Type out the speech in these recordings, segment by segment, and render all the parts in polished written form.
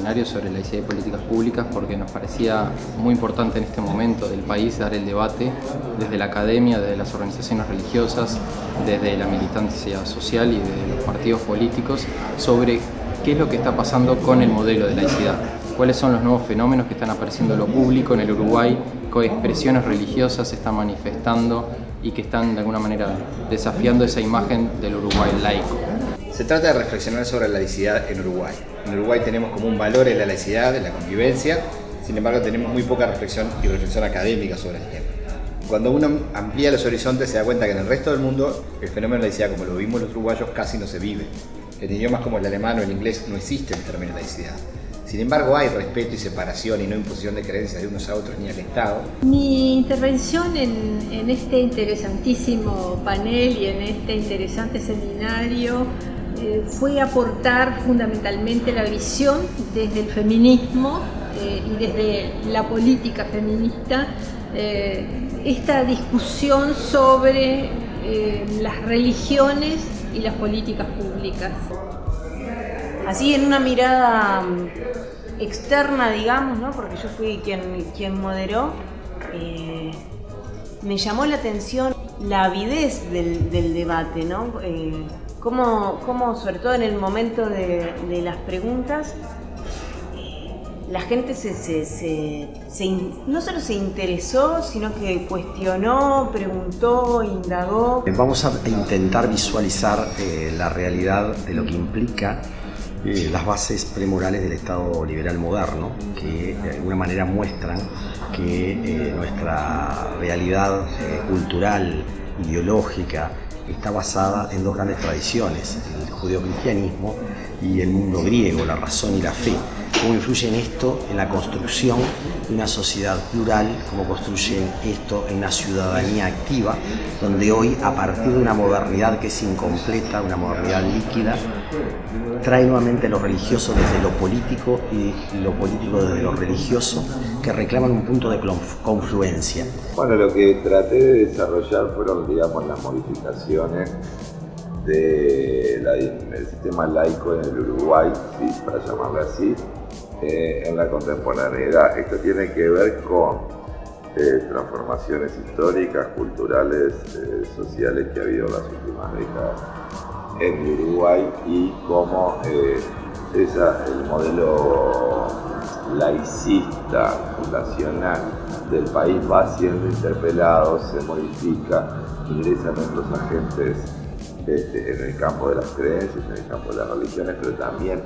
seminario sobre laicidad y políticas públicas porque nos parecía muy importante en este momento del país dar el debate desde la academia, desde las organizaciones religiosas, desde la militancia social y de los partidos políticos sobre qué es lo que está pasando con el modelo de laicidad, cuáles son los nuevos fenómenos que están apareciendo en lo público en el Uruguay, qué expresiones religiosas se están manifestando y que están de alguna manera desafiando esa imagen del Uruguay laico. Se trata de reflexionar sobre la laicidad en Uruguay. En Uruguay tenemos como un valor en la laicidad, en la convivencia, sin embargo tenemos muy poca reflexión académica sobre el tema. Cuando uno amplía los horizontes se da cuenta que en el resto del mundo el fenómeno de laicidad, como lo vimos los uruguayos, casi no se vive. En idiomas como el alemán o el inglés no existe el término laicidad. Sin embargo, hay respeto y separación y no imposición de creencias de unos a otros ni al Estado. Mi intervención en este interesantísimo panel y en este interesante seminario fue aportar fundamentalmente la visión desde el feminismo y desde la política feminista, esta discusión sobre las religiones y las políticas públicas. Así en una mirada externa, digamos, ¿no? Porque yo fui quien moderó, me llamó la atención la avidez del debate, ¿no? Cómo, sobre todo en el momento de las preguntas, la gente no solo se interesó, sino que cuestionó, preguntó, indagó. Vamos a intentar visualizar la realidad de lo que implica las bases premorales del Estado liberal moderno, que de alguna manera muestran que nuestra realidad cultural, ideológica, está basada en dos grandes tradiciones, el judeocristianismo y el mundo griego, la razón y la fe. Cómo influye en esto en la construcción de una sociedad plural, cómo construye esto en una ciudadanía activa, donde hoy, a partir de una modernidad que es incompleta, una modernidad líquida, trae nuevamente lo religioso desde lo político y lo político desde lo religioso, que reclaman un punto de confluencia. Bueno, lo que traté de desarrollar fueron, digamos, las modificaciones del sistema laico en el Uruguay, sí, para llamarlo así, en la contemporaneidad. Esto tiene que ver con transformaciones históricas, culturales, sociales que ha habido en las últimas décadas en Uruguay y cómo el modelo laicista fundacional del país va siendo interpelado, se modifica, ingresan otros agentes en el campo de las creencias, en el campo de las religiones, pero también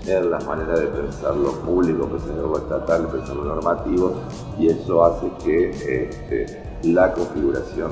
en las maneras de pensar lo público, pensar lo estatal, pensar lo normativo, y eso hace que la configuración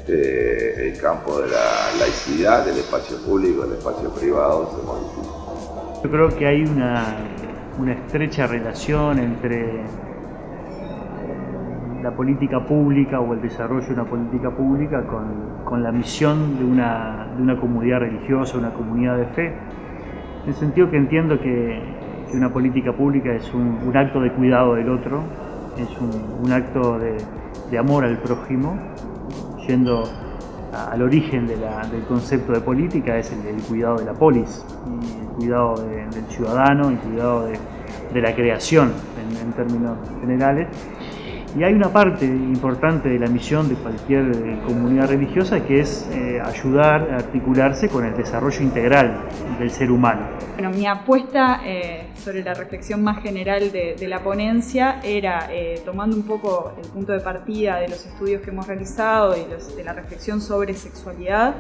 el campo de la laicidad, del espacio público, del espacio privado se modifique. Yo creo que hay una estrecha relación entre la política pública o el desarrollo de una política pública con la misión de una comunidad religiosa, una comunidad de fe, en el sentido que entiendo que una política pública es un acto de cuidado del otro, es un acto de amor al prójimo, yendo al origen del concepto de política, es el cuidado de la polis, y el cuidado del ciudadano, el cuidado de la creación en términos generales. Y hay una parte importante de la misión de cualquier comunidad religiosa que es ayudar a articularse con el desarrollo integral del ser humano. Bueno, mi apuesta sobre la reflexión más general de la ponencia era, tomando un poco el punto de partida de los estudios que hemos realizado y de la reflexión sobre sexualidad,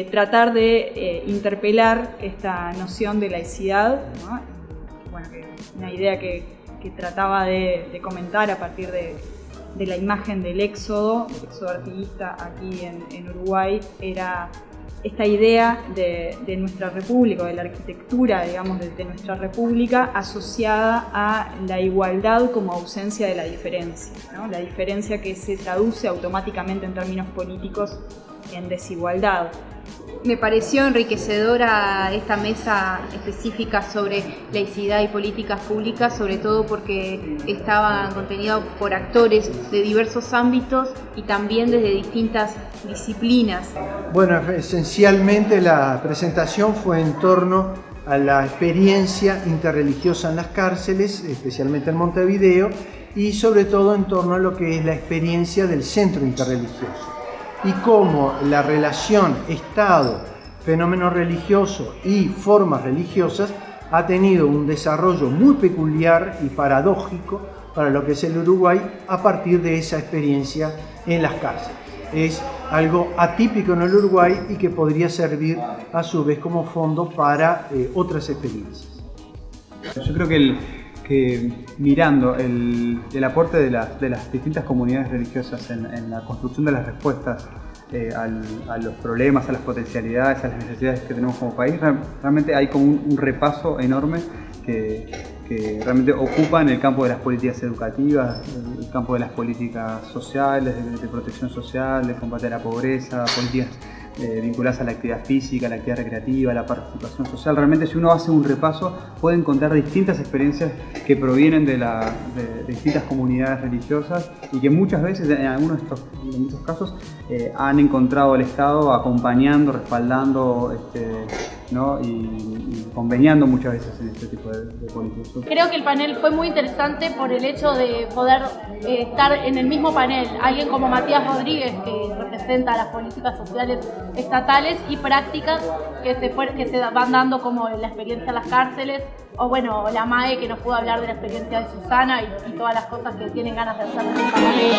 tratar de interpelar esta noción de laicidad, ¿no? Bueno, una idea que trataba de comentar a partir de la imagen del éxodo artiguista aquí en Uruguay, era esta idea de nuestra república, de la arquitectura, digamos, de nuestra república asociada a la igualdad como ausencia de la diferencia, ¿no? La diferencia que se traduce automáticamente en términos políticos en desigualdad. Me pareció enriquecedora esta mesa específica sobre laicidad y políticas públicas, sobre todo porque estaba contenida por actores de diversos ámbitos y también desde distintas disciplinas. Bueno, esencialmente la presentación fue en torno a la experiencia interreligiosa en las cárceles, especialmente en Montevideo, y sobre todo en torno a lo que es la experiencia del centro interreligioso y cómo la relación Estado, fenómeno religioso y formas religiosas ha tenido un desarrollo muy peculiar y paradójico para lo que es el Uruguay a partir de esa experiencia en las cárceles. Es algo atípico en el Uruguay y que podría servir a su vez como fondo para otras experiencias. Yo creo que mirando el aporte de las distintas comunidades religiosas en la construcción de las respuestas a los problemas, a las potencialidades, a las necesidades que tenemos como país, realmente hay como un repaso enorme que realmente ocupan el campo de las políticas educativas, el campo de las políticas sociales, de protección social, de combate a la pobreza, políticas vinculadas a la actividad física, a la actividad recreativa, a la participación social. Realmente, si uno hace un repaso, puede encontrar distintas experiencias que provienen de distintas comunidades religiosas y que muchas veces, en muchos casos, han encontrado al Estado acompañando, respaldando, ¿no? y conveniando muchas veces en este tipo de políticas. Creo que el panel fue muy interesante por el hecho de poder estar en el mismo panel alguien como Matías Rodríguez, que representa las políticas sociales estatales y prácticas que se van dando, como la experiencia en las cárceles, o bueno, la MAE, que nos pudo hablar de la experiencia de Susana y todas las cosas que tienen ganas de hacer en el Parlamento.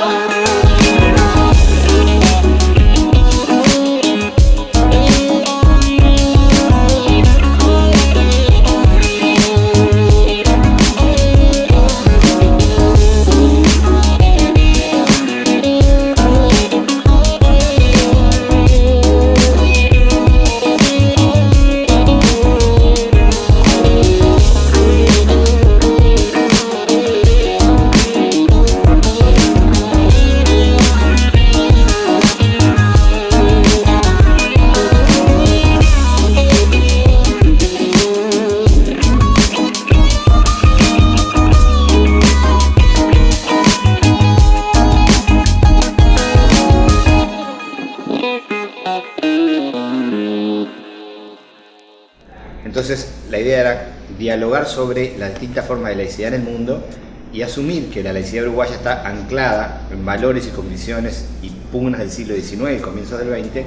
Entonces, la idea era dialogar sobre las distintas formas de laicidad en el mundo y asumir que la laicidad uruguaya está anclada en valores y convicciones y pugnas del siglo XIX y comienzos del XX,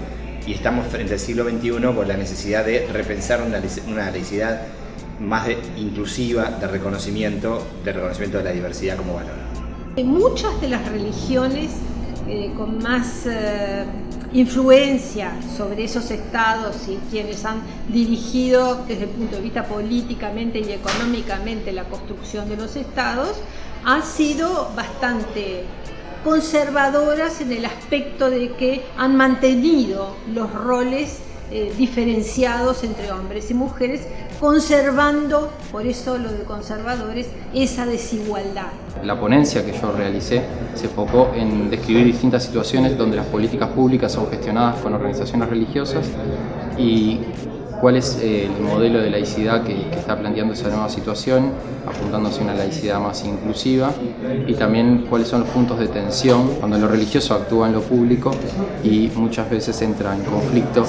y estamos frente al siglo XXI por la necesidad de repensar una laicidad más inclusiva, de reconocimiento de la diversidad como valor. Muchas de las religiones con más influencia sobre esos estados y quienes han dirigido desde el punto de vista políticamente y económicamente la construcción de los estados han sido bastante conservadoras en el aspecto de que han mantenido los roles diferenciados entre hombres y mujeres, conservando, por eso lo de conservadores, esa desigualdad. La ponencia que yo realicé se enfocó en describir distintas situaciones donde las políticas públicas son gestionadas con organizaciones religiosas y cuál es el modelo de laicidad que está planteando esa nueva situación, apuntando hacia una laicidad más inclusiva, y también cuáles son los puntos de tensión cuando lo religioso actúa en lo público y muchas veces entra en conflicto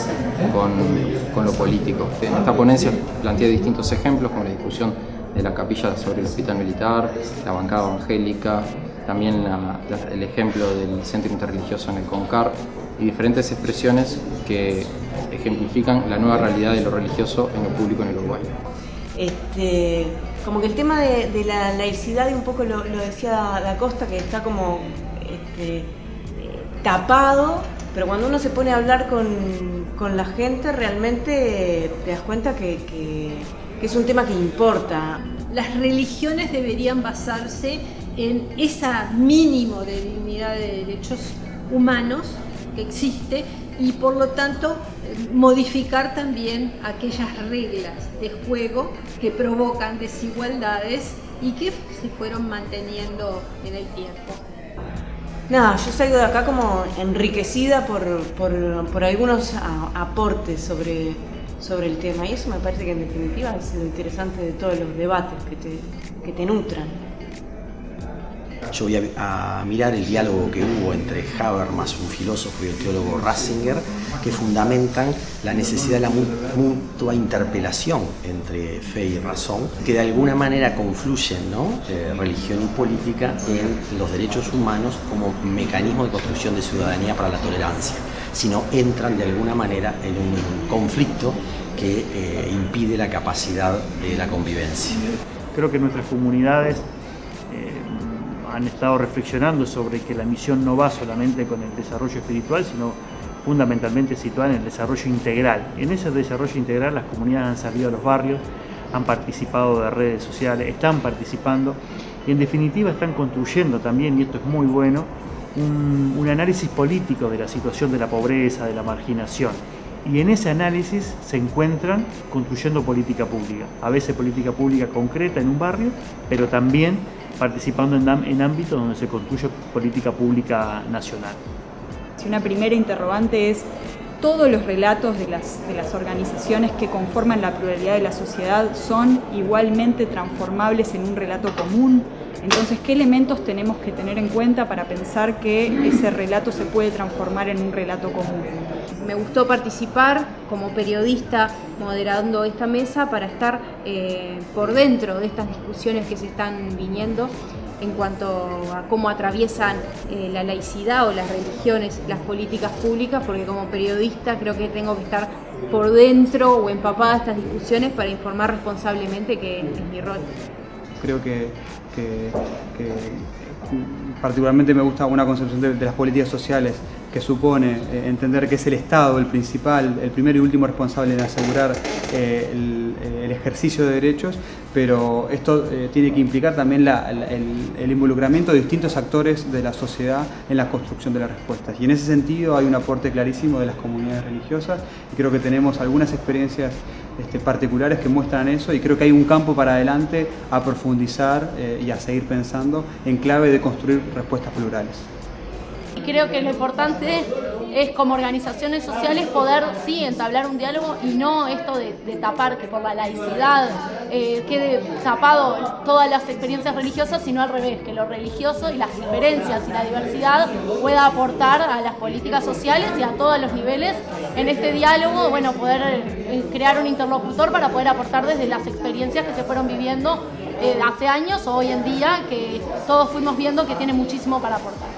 con lo político. En esta ponencia planteé distintos ejemplos, como la discusión de la capilla sobre el hospital militar, la bancada evangélica, también el ejemplo del centro interreligioso en el CONCAR, y diferentes expresiones que ejemplifican la nueva realidad de lo religioso en lo público en el Uruguay. Como que el tema de la laicidad, y un poco lo decía Da Costa, que está como tapado, pero cuando uno se pone a hablar con la gente, realmente te das cuenta que es un tema que importa. Las religiones deberían basarse en ese mínimo de dignidad de derechos humanos que existe, y por lo tanto modificar también aquellas reglas de juego que provocan desigualdades y que se fueron manteniendo en el tiempo. Nada, yo salgo de acá como enriquecida por algunos aportes sobre el tema, y eso me parece que en definitiva es lo interesante de todos los debates que te nutran. yo voy a mirar el diálogo que hubo entre Habermas, un filósofo, y el teólogo Ratzinger, que fundamentan la necesidad de la mutua interpelación entre fe y razón, que de alguna manera confluyen, ¿no?, religión y política en los derechos humanos como mecanismo de construcción de ciudadanía para la tolerancia, sino entran de alguna manera en un conflicto que impide la capacidad de la convivencia. Creo que nuestras comunidades han estado reflexionando sobre que la misión no va solamente con el desarrollo espiritual, sino fundamentalmente situada en el desarrollo integral. En ese desarrollo integral las comunidades han salido a los barrios, han participado de redes sociales, están participando y en definitiva están construyendo también, y esto es muy bueno, un análisis político de la situación de la pobreza, de la marginación. Y en ese análisis se encuentran construyendo política pública, a veces política pública concreta en un barrio, pero también participando en ámbitos donde se construye política pública nacional. Una primera interrogante es: ¿todos los relatos de las organizaciones que conforman la pluralidad de la sociedad son igualmente transformables en un relato común? Entonces, ¿qué elementos tenemos que tener en cuenta para pensar que ese relato se puede transformar en un relato común? Me gustó participar como periodista moderando esta mesa para estar por dentro de estas discusiones que se están viniendo en cuanto a cómo atraviesan la laicidad o las religiones, las políticas públicas, porque como periodista creo que tengo que estar por dentro o empapada de estas discusiones para informar responsablemente, que es mi rol. Creo que particularmente me gusta una concepción de las políticas sociales que supone entender que es el Estado el primer y último responsable en asegurar el ejercicio de derechos, pero esto tiene que implicar también el involucramiento de distintos actores de la sociedad en la construcción de las respuestas. Y en ese sentido hay un aporte clarísimo de las comunidades religiosas, y creo que tenemos algunas experiencias particulares que muestran eso, y creo que hay un campo para adelante a profundizar y a seguir pensando en clave de construir respuestas plurales. Y creo que lo importante es, como organizaciones sociales, poder sí entablar un diálogo y no esto de tapar, que por la laicidad quede tapado todas las experiencias religiosas, sino al revés, que lo religioso y las diferencias y la diversidad pueda aportar a las políticas sociales y a todos los niveles en este diálogo, bueno, poder crear un interlocutor para poder aportar desde las experiencias que se fueron viviendo hace años o hoy en día, que todos fuimos viendo que tiene muchísimo para aportar.